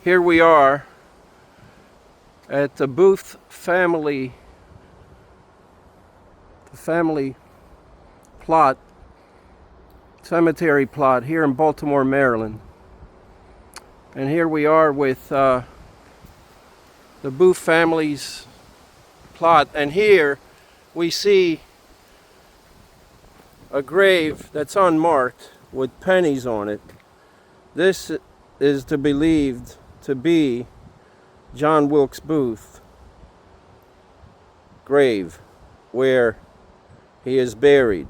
Here we are at the Booth family plot, cemetery plot here in Baltimore, Maryland. And here we are with the Booth family's plot, and here we see a grave that's unmarked with pennies on it. This is believed to be John Wilkes Booth grave where he is buried.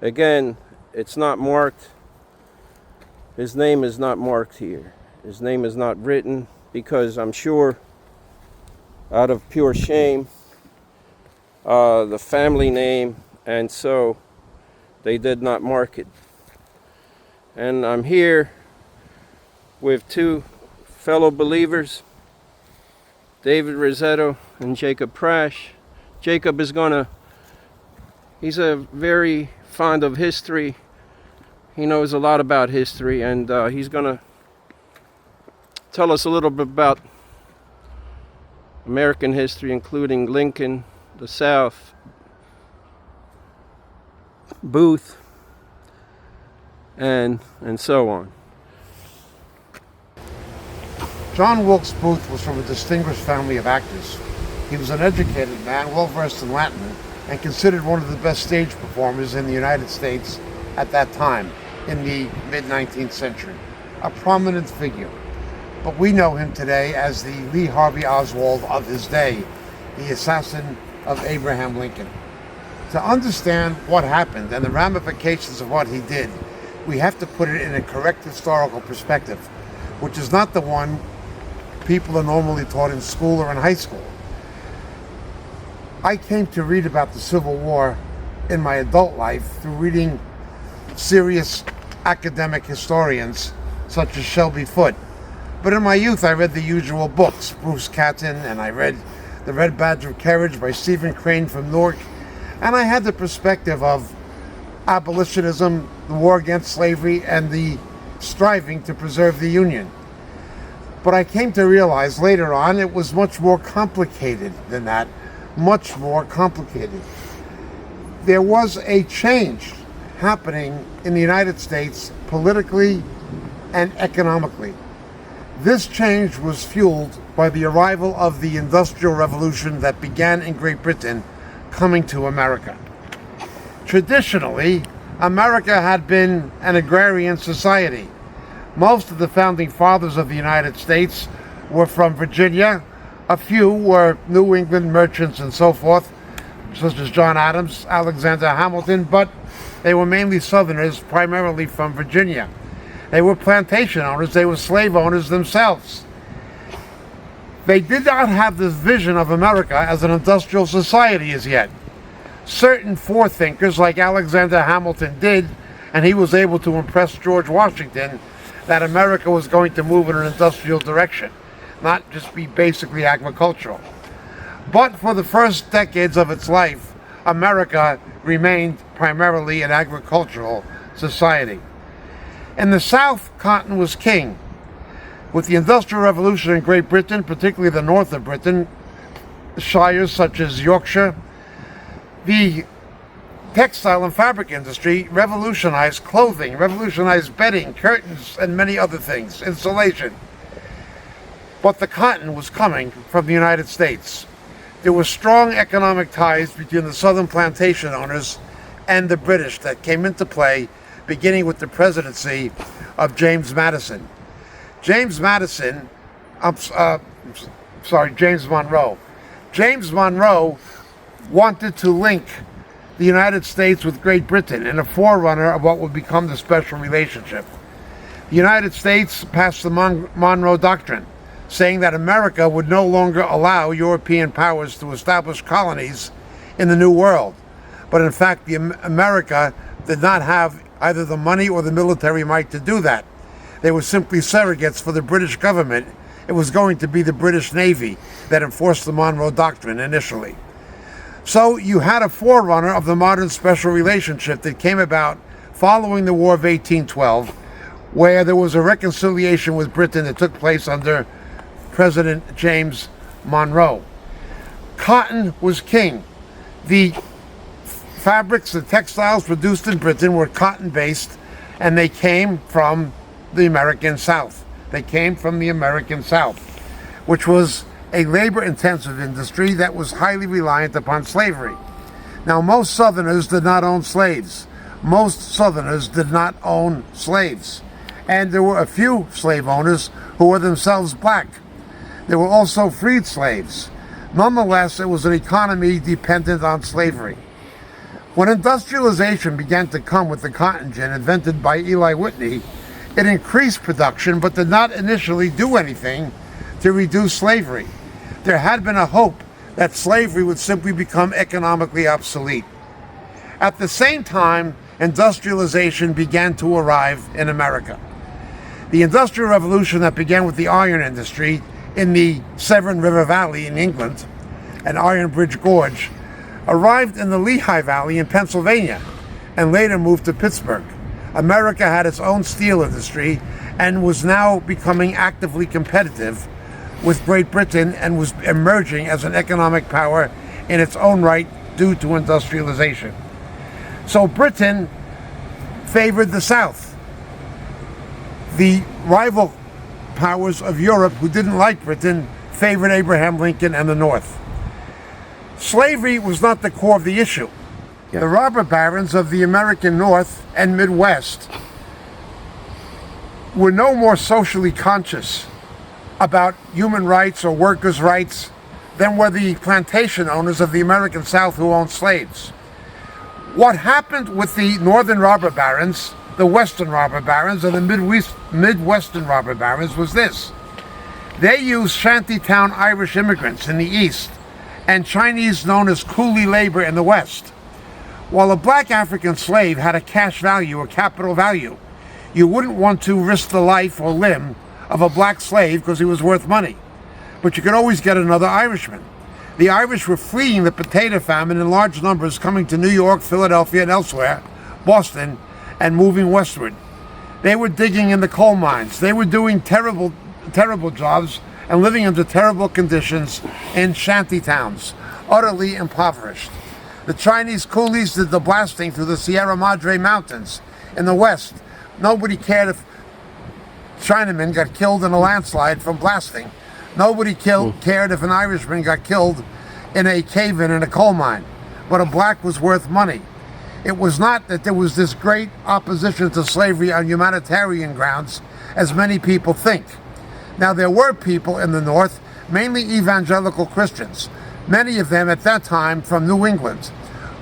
Again, it's not marked. His name is not marked here. His name is not written because I'm sure out of pure shame, the family name, and so they did not mark it. And I'm here with two fellow believers, David Rossetto and Jacob Prasch. Jacob is he's a very fond of history. He knows a lot about history, and he's gonna tell us a little bit about American history, including Lincoln, the South, Booth, and so on. John Wilkes Booth was from a distinguished family of actors. He was an educated man, well-versed in Latin, and considered one of the best stage performers in the United States at that time, in the mid-19th century. A prominent figure. But we know him today as the Lee Harvey Oswald of his day, the assassin of Abraham Lincoln. To understand what happened and the ramifications of what he did, we have to put it in a correct historical perspective, which is not the one people are normally taught in school or in high school. I came to read about the Civil War in my adult life through reading serious academic historians such as Shelby Foote. But in my youth, I read the usual books, Bruce Catton, and I read The Red Badge of Courage by Stephen Crane from Newark, and I had the perspective of abolitionism, the war against slavery, and the striving to preserve the Union. But I came to realize later on it was much more complicated than that, much more complicated. There was a change happening in the United States politically and economically. This change was fueled by the arrival of the Industrial Revolution that began in Great Britain coming to America. Traditionally, America had been an agrarian society. Most of the founding fathers of the United States were from Virginia. A few were New England merchants and so forth, such as John Adams, Alexander Hamilton, but they were mainly Southerners, primarily from Virginia. They were plantation owners, they were slave owners themselves. They did not have this vision of America as an industrial society as yet. Certain forethinkers like Alexander Hamilton did, and he was able to impress George Washington that America was going to move in an industrial direction, not just be basically agricultural. But for the first decades of its life, America remained primarily an agricultural society. In the South, cotton was king. With the Industrial Revolution in Great Britain, particularly the north of Britain, shires such as Yorkshire, the textile and fabric industry revolutionized clothing, revolutionized bedding, curtains, and many other things, insulation. But the cotton was coming from the United States. There were strong economic ties between the southern plantation owners and the British that came into play, beginning with the presidency of James Madison. James Monroe. James Monroe wanted to link the United States with Great Britain in a forerunner of what would become the special relationship. The United States passed the Monroe Doctrine, saying that America would no longer allow European powers to establish colonies in the New World. But in fact, America did not have either the money or the military might to do that. They were simply surrogates for the British government. It was going to be the British Navy that enforced the Monroe Doctrine initially. So you had a forerunner of the modern special relationship that came about following the War of 1812, where there was a reconciliation with Britain that took place under President James Monroe. Cotton was king. The fabrics, the textiles produced in Britain were cotton-based, and they came from the American South. They came from the American South, which was a labor-intensive industry that was highly reliant upon slavery. Now, most Southerners did not own slaves. Most Southerners did not own slaves. And there were a few slave owners who were themselves black. There were also freed slaves. Nonetheless, it was an economy dependent on slavery. When industrialization began to come with the cotton gin invented by Eli Whitney, it increased production but did not initially do anything to reduce slavery. There had been a hope that slavery would simply become economically obsolete. At the same time, industrialization began to arrive in America. The Industrial Revolution that began with the iron industry in the Severn River Valley in England and Iron Bridge Gorge arrived in the Lehigh Valley in Pennsylvania and later moved to Pittsburgh. America had its own steel industry and was now becoming actively competitive with Great Britain and was emerging as an economic power in its own right due to industrialization. So Britain favored the South. The rival powers of Europe who didn't like Britain favored Abraham Lincoln and the North. Slavery was not the core of the issue. The robber barons of the American North and Midwest were no more socially conscious about human rights or workers' rights than were the plantation owners of the American South who owned slaves. What happened with the northern robber barons, the western robber barons, and the Midwestern robber barons was this. They used shantytown Irish immigrants in the east and Chinese known as coolie labor in the west. While a black African slave had a cash value, a capital value, you wouldn't want to risk the life or limb of a black slave because he was worth money. But you could always get another Irishman. The Irish were fleeing the potato famine in large numbers, coming to New York, Philadelphia, and elsewhere, Boston, and moving westward. They were digging in the coal mines. They were doing terrible jobs and living under terrible conditions in shanty towns, utterly impoverished. The Chinese coolies did the blasting through the Sierra Madre Mountains in the west. Nobody cared if Chinamen got killed in a landslide from blasting. Nobody cared if an Irishman got killed in a cave-in in a coal mine. But a black was worth money. It was not that there was this great opposition to slavery on humanitarian grounds, as many people think. Now, there were people in the North, mainly evangelical Christians, many of them at that time from New England,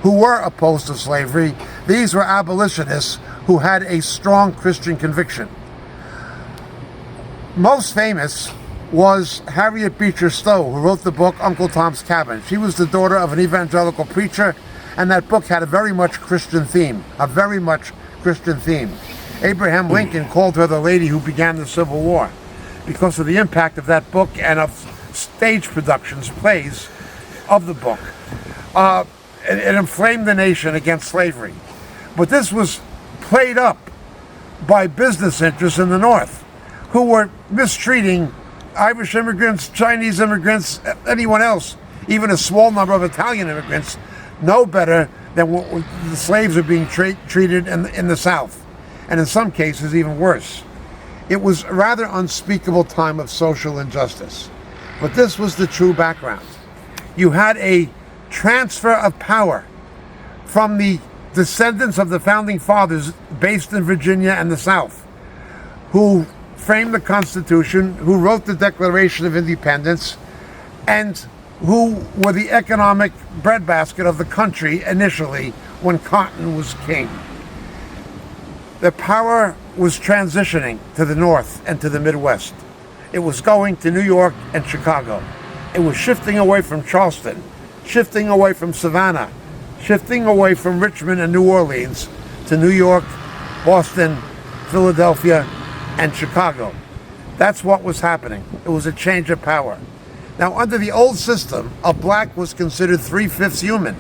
who were opposed to slavery. These were abolitionists who had a strong Christian conviction. Most famous was Harriet Beecher Stowe, who wrote the book Uncle Tom's Cabin. She was the daughter of an evangelical preacher, and that book had a very much Christian theme, Abraham Lincoln called her the lady who began the Civil War because of the impact of that book and of stage productions, plays of the book. It inflamed the nation against slavery. But this was played up by business interests in the North who were mistreating Irish immigrants, Chinese immigrants, anyone else, even a small number of Italian immigrants, no better than what the slaves are being treated in the South, and in some cases even worse. It was a rather unspeakable time of social injustice. But this was the true background. You had a transfer of power from the descendants of the founding fathers based in Virginia and the South, who framed the Constitution, who wrote the Declaration of Independence, and who were the economic breadbasket of the country initially when cotton was king. The power was transitioning to the North and to the Midwest. It was going to New York and Chicago. It was shifting away from Charleston, shifting away from Savannah, shifting away from Richmond and New Orleans to New York, Boston, Philadelphia, and Chicago. That's what was happening. It was a change of power. Now, under the old system, a black was considered 3/5 human.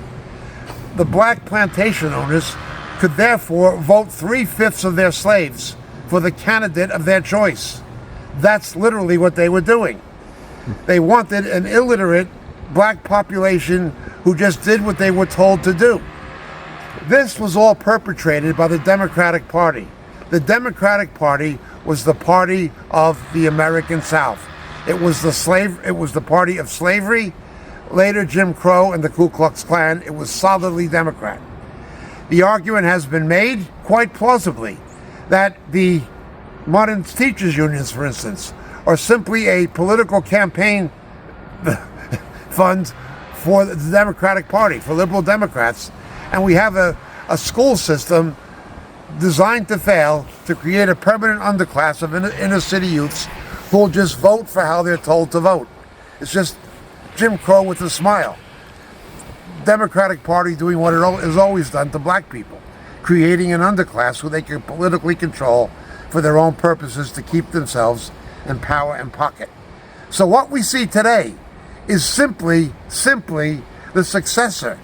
The black plantation owners could therefore vote 3/5 of their slaves for the candidate of their choice. That's literally what they were doing. They wanted an illiterate black population who just did what they were told to do. This was all perpetrated by the Democratic Party. The Democratic Party was the party of the American South. It was the party of slavery, later Jim Crow and the Ku Klux Klan. It was solidly Democrat. The argument has been made, quite plausibly, that the modern teachers' unions, for instance, are simply a political campaign fund for the Democratic Party, for liberal Democrats, and we have a school system designed to fail, to create a permanent underclass of inner city youths who will just vote for how they're told to vote. It's just Jim Crow with a smile. Democratic Party doing what it has always done to black people, creating an underclass who they can politically control for their own purposes to keep themselves in power and pocket. So what we see today is simply the successor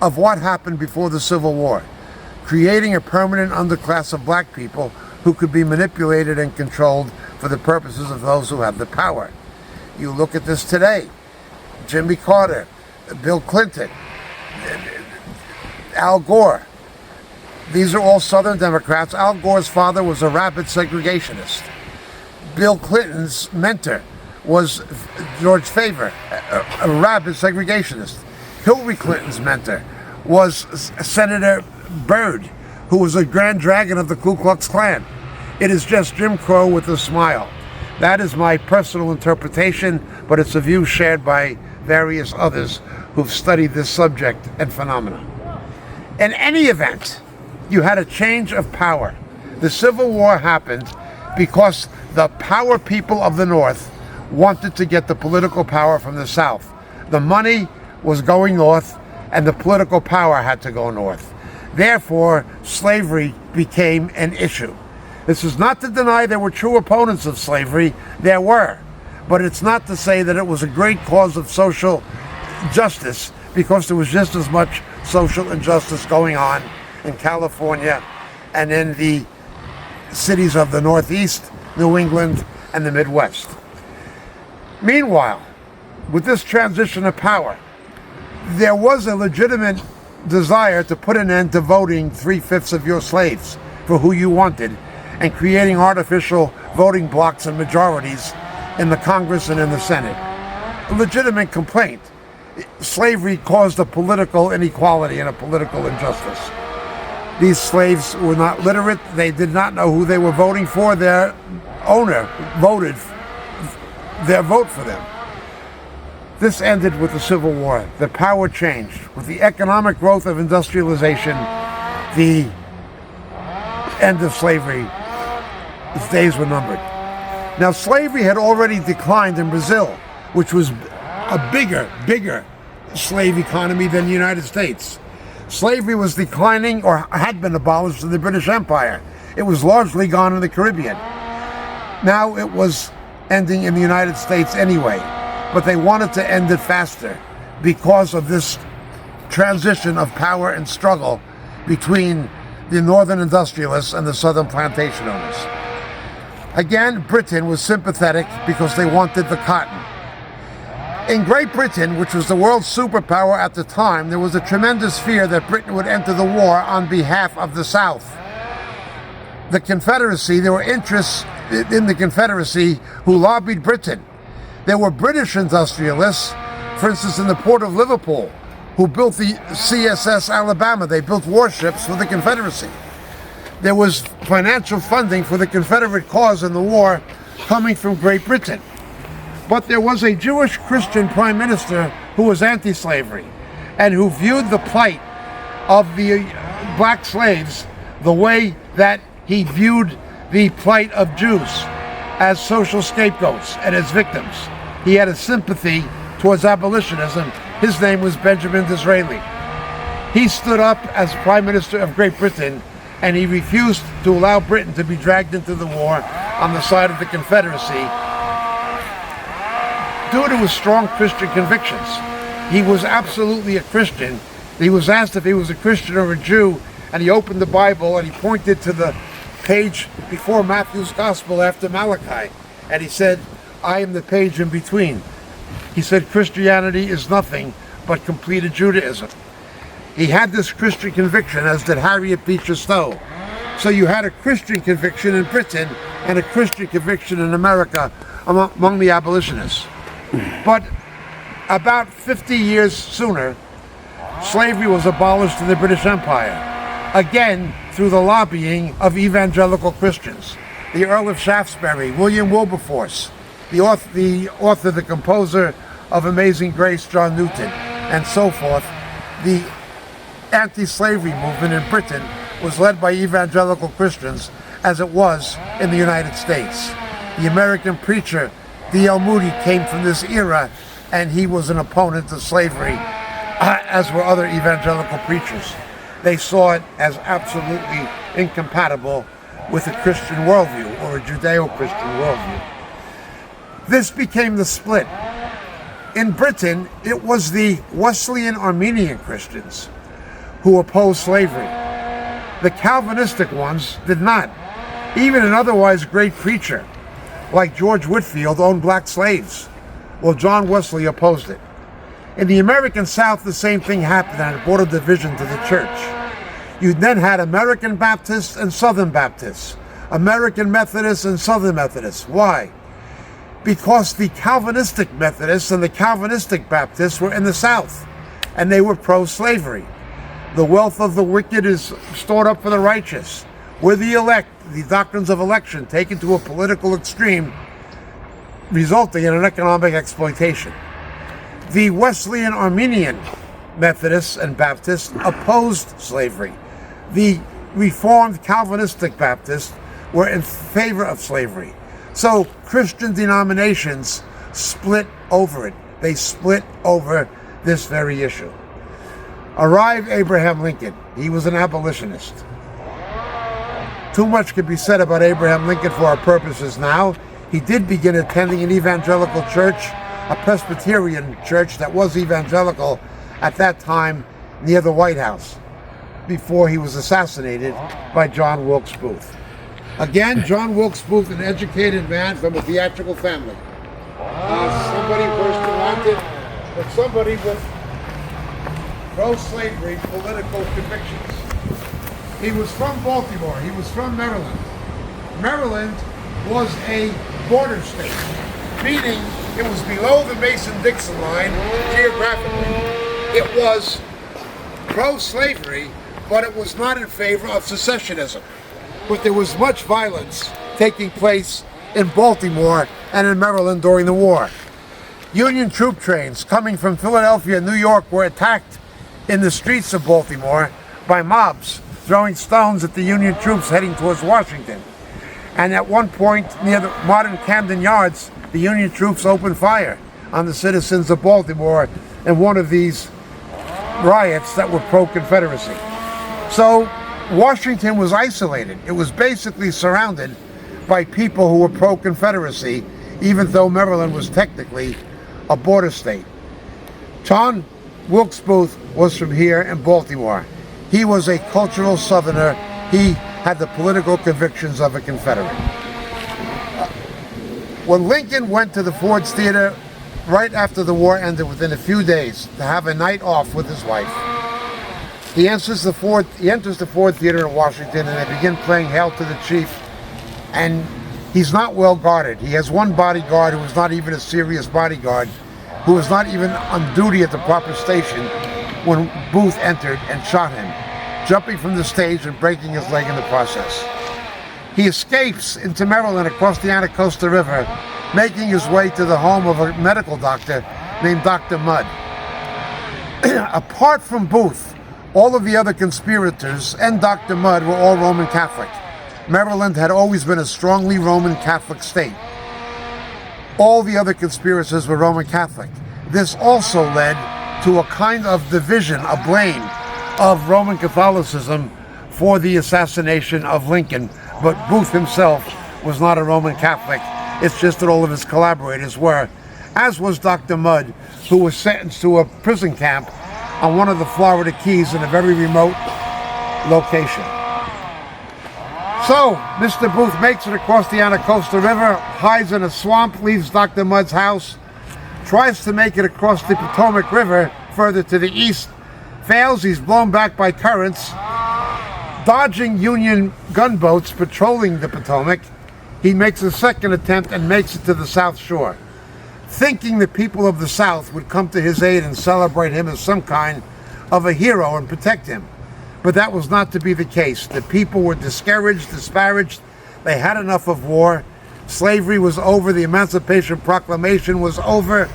of what happened before the Civil War, creating a permanent underclass of black people who could be manipulated and controlled for the purposes of those who have the power. You look at this today, Jimmy Carter, Bill Clinton, Al Gore. These are all Southern Democrats. Al Gore's father was a rabid segregationist. Bill Clinton's mentor was George Favor, a rabid segregationist. Hillary Clinton's mentor was Senator Byrd, who was a grand dragon of the Ku Klux Klan. It is just Jim Crow with a smile. That is my personal interpretation, but it's a view shared by various others who've studied this subject and phenomena. In any event, you had a change of power. The Civil War happened because the power people of the North wanted to get the political power from the South. The money was going north, and the political power had to go north. Therefore, slavery became an issue. This is not to deny there were true opponents of slavery. There were. But it's not to say that it was a great cause of social justice, because there was just as much social injustice going on in California and in the cities of the Northeast, New England, and the Midwest. Meanwhile, with this transition of power, there was a legitimate desire to put an end to voting 3/5 of your slaves for who you wanted and creating artificial voting blocks and majorities in the Congress and in the Senate. A legitimate complaint. Slavery caused a political inequality and a political injustice. These slaves were not literate. They did not know who they were voting for. Their owner voted their vote for them. This ended with the Civil War. The power changed. With the economic growth of industrialization, the end of slavery, its days were numbered. Now, slavery had already declined in Brazil, which was a bigger slave economy than the United States. Slavery was declining, or had been abolished, in the British Empire. It was largely gone in the Caribbean. Now it was ending in the United States anyway, but they wanted to end it faster because of this transition of power and struggle between the northern industrialists and the southern plantation owners. Again, Britain was sympathetic because they wanted the cotton. In Great Britain, which was the world's superpower at the time, there was a tremendous fear that Britain would enter the war on behalf of the South. The Confederacy, there were interests in the Confederacy who lobbied Britain. There were British industrialists, for instance, in the port of Liverpool, who built the CSS Alabama. They built warships for the Confederacy. There was financial funding for the Confederate cause in the war coming from Great Britain. But there was a Jewish Christian prime minister who was anti-slavery and who viewed the plight of the black slaves the way that he viewed the plight of Jews, as social scapegoats and as victims. He had a sympathy towards abolitionism. His name was Benjamin Disraeli. He stood up as Prime Minister of Great Britain, and he refused to allow Britain to be dragged into the war on the side of the Confederacy due to his strong Christian convictions. He was absolutely a Christian. He was asked if he was a Christian or a Jew, and he opened the Bible and he pointed to the page before Matthew's Gospel after Malachi. And he said, I am the page in between. He said Christianity is nothing but completed Judaism. He had this Christian conviction, as did Harriet Beecher Stowe. So you had a Christian conviction in Britain and a Christian conviction in America among the abolitionists. But about 50 years sooner, slavery was abolished in the British Empire, again through the lobbying of evangelical Christians. The Earl of Shaftesbury, William Wilberforce, the author, the composer of Amazing Grace, John Newton, and so forth. The anti-slavery movement in Britain was led by evangelical Christians, as it was in the United States. The American preacher D.L. Moody came from this era, and he was an opponent of slavery, as were other evangelical preachers. They saw it as absolutely incompatible with a Christian worldview, or a Judeo-Christian worldview. This became the split. In Britain, it was the Wesleyan Armenian Christians who opposed slavery. The Calvinistic ones did not. Even an otherwise great preacher like George Whitefield owned black slaves. Well, John Wesley opposed it. In the American South, the same thing happened, and it brought a division to the church. You then had American Baptists and Southern Baptists, American Methodists and Southern Methodists. Why? Because the Calvinistic Methodists and the Calvinistic Baptists were in the South, and they were pro-slavery. The wealth of the wicked is stored up for the righteous. We're the elect, the doctrines of election taken to a political extreme, resulting in an economic exploitation. The Wesleyan Armenian Methodists and Baptists opposed slavery. The Reformed Calvinistic Baptists were in favor of slavery. So Christian denominations split over it. They split over this very issue. Arrived Abraham Lincoln. He was an abolitionist. Too much could be said about Abraham Lincoln for our purposes now. He did begin attending an evangelical church, a Presbyterian church that was evangelical at that time near the White House, before he was assassinated by John Wilkes Booth. Again, John Wilkes Booth, an educated man from a theatrical family. Somebody first wanted, but somebody with pro-slavery political convictions. He was from Baltimore. He was from Maryland. Maryland was a border state, meaning it was below the Mason-Dixon line geographically. It was pro-slavery, but it was not in favor of secessionism. But there was much violence taking place in Baltimore and in Maryland during the war. Union troop trains coming from Philadelphia and New York were attacked in the streets of Baltimore by mobs throwing stones at the Union troops heading towards Washington. And at one point near the modern Camden Yards, the Union troops opened fire on the citizens of Baltimore in one of these riots that were pro-Confederacy. So Washington was isolated. It was basically surrounded by people who were pro-Confederacy, even though Maryland was technically a border state. John Wilkes Booth was from here in Baltimore. He was a cultural Southerner. He had the political convictions of a Confederate. When Lincoln went to the Ford's Theater right after the war ended, within a few days, to have a night off with his wife, he enters the Ford Theater in Washington, and they begin playing Hail to the Chief, and he's not well guarded. He has one bodyguard who is not even a serious bodyguard, who was not even on duty at the proper station when Booth entered and shot him, jumping from the stage and breaking his leg in the process. He escapes into Maryland across the Anacostia River, making his way to the home of a medical doctor named Dr. Mudd. Apart from Booth, all of the other conspirators and Dr. Mudd were all Roman Catholic. Maryland had always been a strongly Roman Catholic state. All the other conspirators were Roman Catholic. This also led to a kind of division, a blame of Roman Catholicism for the assassination of Lincoln. But Booth himself was not a Roman Catholic. It's just that all of his collaborators were, as was Dr. Mudd, who was sentenced to a prison camp on one of the Florida Keys in a very remote location. So, Mr. Booth makes it across the Anacostia River, hides in a swamp, leaves Dr. Mudd's house, tries to make it across the Potomac River further to the east, fails, he's blown back by currents. Dodging Union gunboats patrolling the Potomac, he makes a second attempt and makes it to the South Shore, thinking the people of the South would come to his aid and celebrate him as some kind of a hero and protect him. But that was not to be the case. The people were discouraged, disparaged. They had enough of war. Slavery was over. The Emancipation Proclamation was over.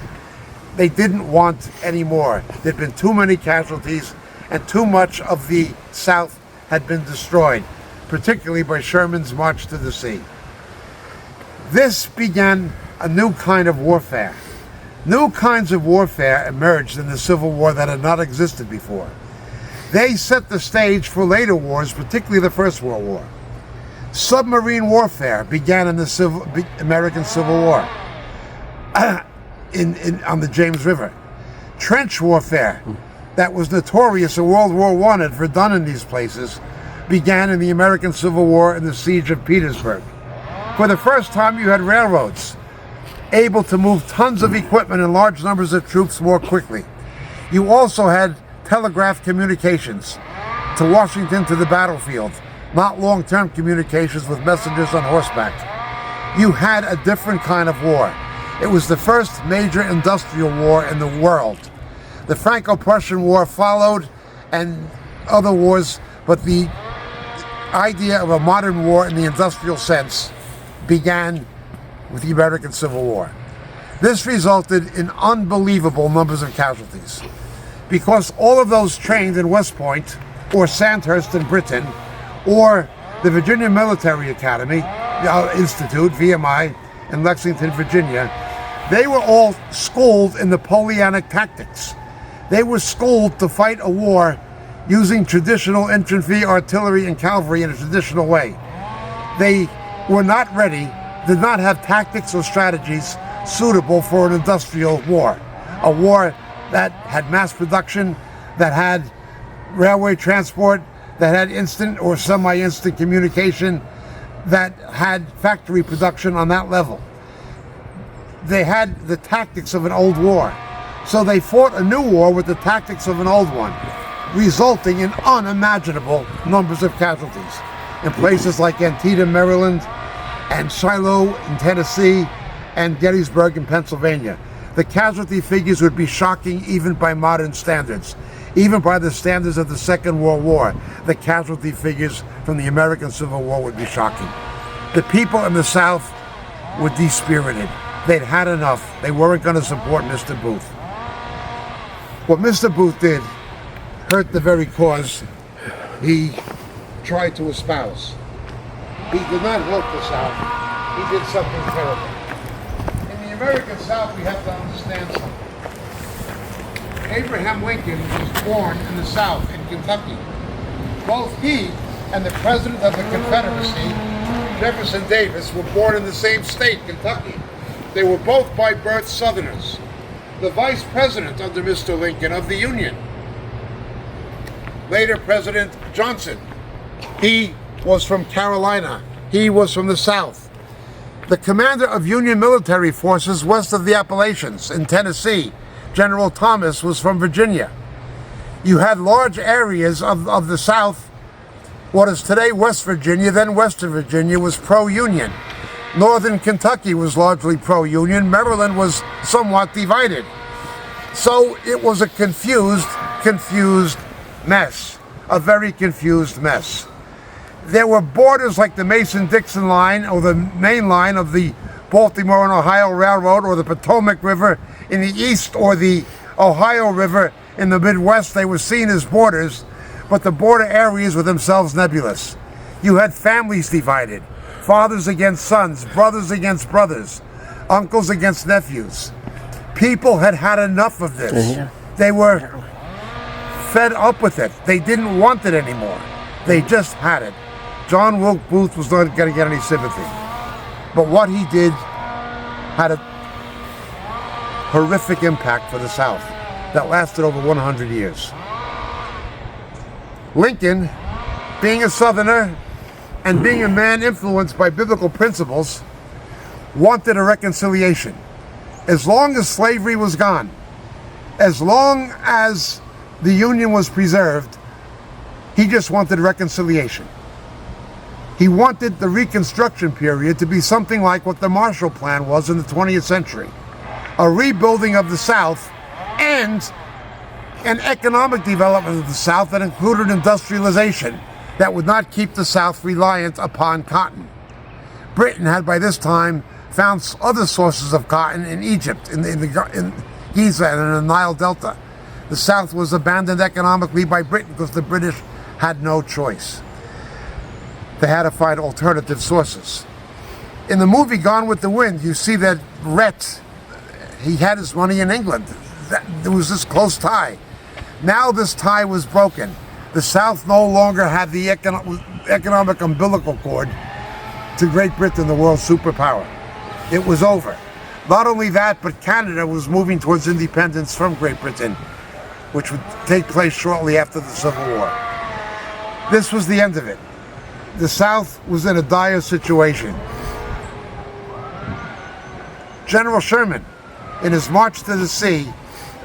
They didn't want any more. There'd been too many casualties, and too much of the South had been destroyed, particularly by Sherman's march to the sea. This began a new kind of warfare. New kinds of warfare emerged in the Civil War that had not existed before. They set the stage for later wars, particularly the First World War. Submarine warfare began in the American Civil War on the James River. Trench warfare that was notorious in World War I and for done in these places began in the American Civil War and the Siege of Petersburg. For the first time, you had railroads able to move tons of equipment and large numbers of troops more quickly. You also had telegraph communications to Washington, to the battlefield, not long-term communications with messengers on horseback. You had a different kind of war. It was the first major industrial war in the world. The Franco-Prussian War followed, and other wars, but the idea of a modern war in the industrial sense began with the American Civil War. This resulted in unbelievable numbers of casualties, because all of those trained in West Point or Sandhurst in Britain or the Virginia Military Academy Institute, VMI, in Lexington, Virginia, they were all schooled in Napoleonic tactics. They were schooled to fight a war using traditional infantry, artillery, and cavalry in a traditional way. They were not ready, did not have tactics or strategies suitable for an industrial war, a war that had mass production, that had railway transport, that had instant or semi-instant communication, that had factory production on that level. They had the tactics of an old war. So they fought a new war with the tactics of an old one, resulting in unimaginable numbers of casualties in places like Antietam, Maryland, and Shiloh in Tennessee, and Gettysburg in Pennsylvania. The casualty figures would be shocking even by modern standards. Even by the standards of the Second World War, the casualty figures from the American Civil War would be shocking. The people in the South were dispirited. They'd had enough. They weren't going to support Mr. Booth. What Mr. Booth did hurt the very cause he tried to espouse. He did not help the South. He did something terrible. In the American South, we have to understand something. Abraham Lincoln was born in the South, in Kentucky. Both he and the President of the Confederacy, Jefferson Davis, were born in the same state, Kentucky. They were both by birth Southerners. The Vice President under Mr. Lincoln of the Union, later President Johnson, he was from Carolina. He was from the South. The commander of Union military forces west of the Appalachians in Tennessee, General Thomas, was from Virginia. You had large areas of the South. What is today West Virginia, then Western Virginia, was pro-Union. Northern Kentucky was largely pro-Union. Maryland was somewhat divided. So it was a confused mess. A very confused mess. There were borders like the Mason-Dixon line or the main line of the Baltimore and Ohio Railroad, or the Potomac River in the east, or the Ohio River in the Midwest. They were seen as borders, but the border areas were themselves nebulous. You had families divided, fathers against sons, brothers against brothers, uncles against nephews. People had had enough of this. They were fed up with it. They didn't want it anymore. They just had it. John Wilkes Booth was not going to get any sympathy. But what he did had a horrific impact for the South that lasted over 100 years. Lincoln, being a Southerner, and being a man influenced by biblical principles, wanted a reconciliation. As long as slavery was gone, as long as the Union was preserved, he just wanted reconciliation. He wanted the Reconstruction period to be something like what the Marshall Plan was in the 20th century. A rebuilding of the South and an economic development of the South that included industrialization that would not keep the South reliant upon cotton. Britain had by this time found other sources of cotton in Egypt, in Giza and in the Nile Delta. The South was abandoned economically by Britain because the British had no choice. They had to find alternative sources. In the movie Gone with the Wind, you see that Rhett, he had his money in England. There was this close tie. Now this tie was broken. The South no longer had the economic umbilical cord to Great Britain, the world superpower. It was over. Not only that, but Canada was moving towards independence from Great Britain, which would take place shortly after the Civil War. This was the end of it. The South was in a dire situation. General Sherman, in his march to the sea,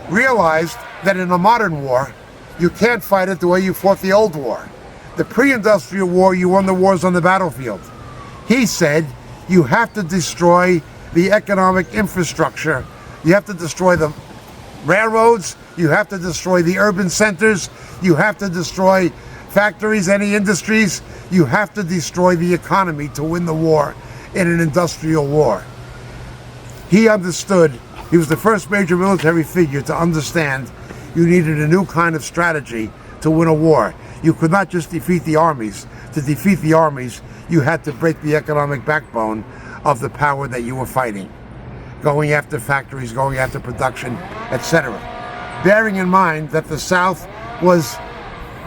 realized that in a modern war, you can't fight it the way you fought the old war. The pre-industrial war, you won the wars on the battlefield. He said, you have to destroy the economic infrastructure. You have to destroy the railroads. You have to destroy the urban centers. You have to destroy factories, any industries. You have to destroy the economy to win the war in an industrial war. He understood, he was the first major military figure to understand you needed a new kind of strategy to win a war. You could not just defeat the armies. To defeat the armies, you had to break the economic backbone of the power that you were fighting. Going after factories, going after production, etc. Bearing in mind that the South was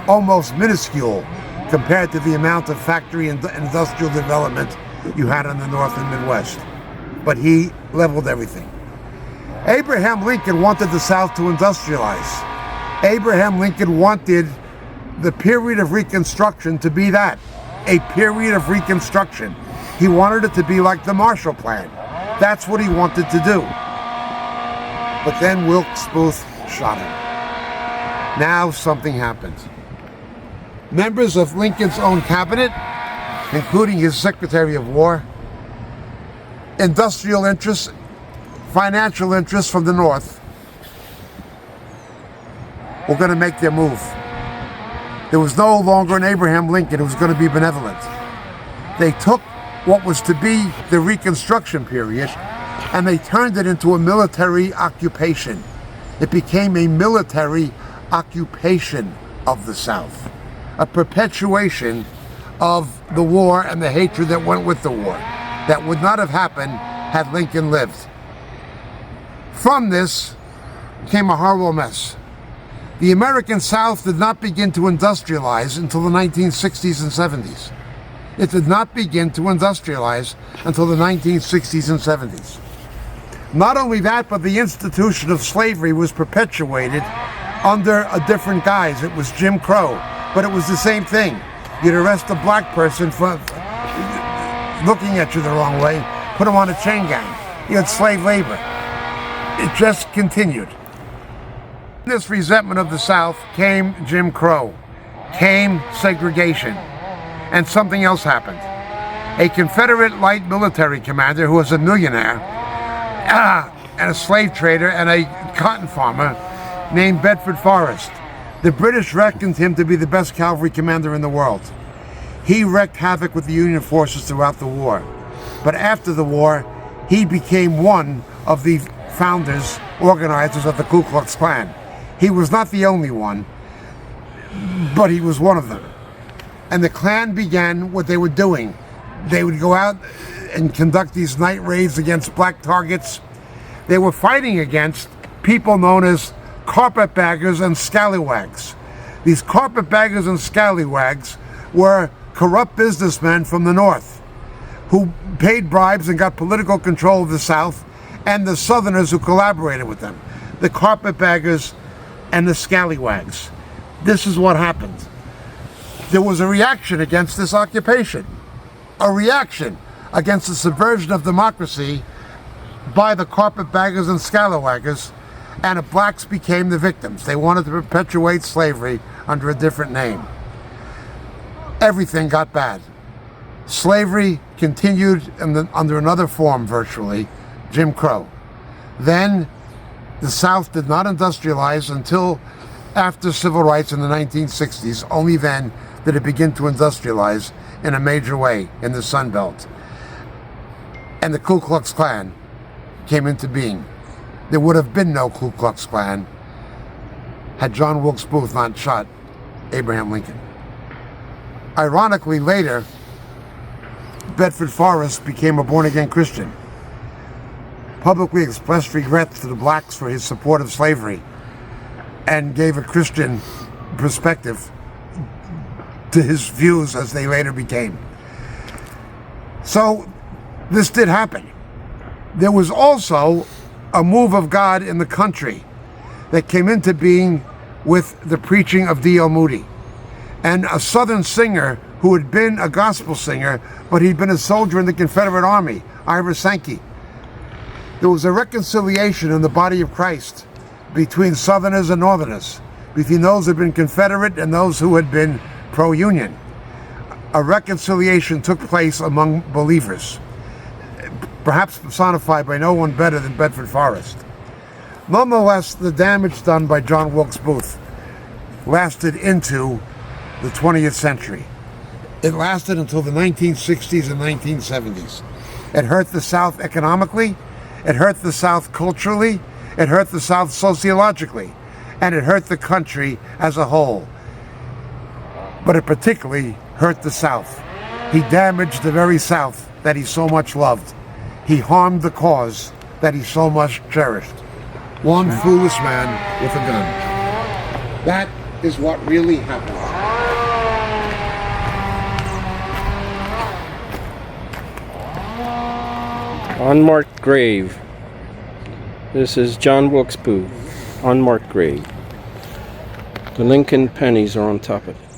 almost minuscule compared to the amount of factory and industrial development you had in the North and Midwest. But he leveled everything. Abraham Lincoln wanted the South to industrialize. Abraham Lincoln wanted the period of Reconstruction to be that, a period of Reconstruction. He wanted it to be like the Marshall Plan. That's what he wanted to do. But then Wilkes Booth shot him. Now something happened. Members of Lincoln's own cabinet, including his Secretary of War, industrial interests, financial interests from the North, were going to make their move. There was no longer an Abraham Lincoln who was going to be benevolent. They took what was to be the Reconstruction period and they turned it into a military occupation. It became a military occupation of the South, a perpetuation of the war and the hatred that went with the war. That would not have happened had Lincoln lived. From this came a horrible mess. The American South did not begin to industrialize until the 1960s and 70s. It did not begin to industrialize until the 1960s and 70s. Not only that, but the institution of slavery was perpetuated under a different guise. It was Jim Crow, but it was the same thing. You'd arrest a black person for looking at you the wrong way, put him on a chain gang. You had slave labor. It just continued. In this resentment of the South came Jim Crow, came segregation, and something else happened. A Confederate light military commander who was a millionaire and a slave trader and a cotton farmer named Bedford Forrest. The British reckoned him to be the best cavalry commander in the world. He wreaked havoc with the Union forces throughout the war. But after the war, he became one of the founders, organizers of the Ku Klux Klan. He was not the only one, but he was one of them. And the Klan began what they were doing. They would go out and conduct these night raids against black targets. They were fighting against people known as carpetbaggers and scallywags. These carpetbaggers and scallywags were corrupt businessmen from the North who paid bribes and got political control of the South, and the Southerners who collaborated with them, the carpetbaggers and the scallywags. This is what happened. There was a reaction against this occupation. a reaction against the subversion of democracy by the carpetbaggers and scalawaggers, and the blacks became the victims. They wanted to perpetuate slavery under a different name. Everything got bad. Slavery continued under another form, virtually, Jim Crow. Then the South did not industrialize until after civil rights in the 1960s. Only then did it begin to industrialize in a major way in the Sun Belt. And the Ku Klux Klan came into being. There would have been no Ku Klux Klan had John Wilkes Booth not shot Abraham Lincoln. Ironically, later, Bedford Forrest became a born-again Christian, publicly expressed regrets to the blacks for his support of slavery, and gave a Christian perspective to his views as they later became. So this did happen. There was also a move of God in the country that came into being with the preaching of D.L. Moody, and a Southern singer who had been a gospel singer, but he'd been a soldier in the Confederate Army, Ira Sankey. There was a reconciliation in the body of Christ between Southerners and Northerners, between those who had been Confederate and those who had been pro-Union. A reconciliation took place among believers, perhaps personified by no one better than Bedford Forrest. Nonetheless, the damage done by John Wilkes Booth lasted into the 20th century. It lasted until the 1960s and 1970s. It hurt the South economically, it hurt the South culturally, it hurt the South sociologically, and it hurt the country as a whole. But it particularly hurt the South. He damaged the very South that he so much loved. He harmed the cause that he so much cherished. One foolish man with a gun. That is what really happened. Unmarked grave. This is John Wilkes Booth. Unmarked grave. The Lincoln pennies are on top of it.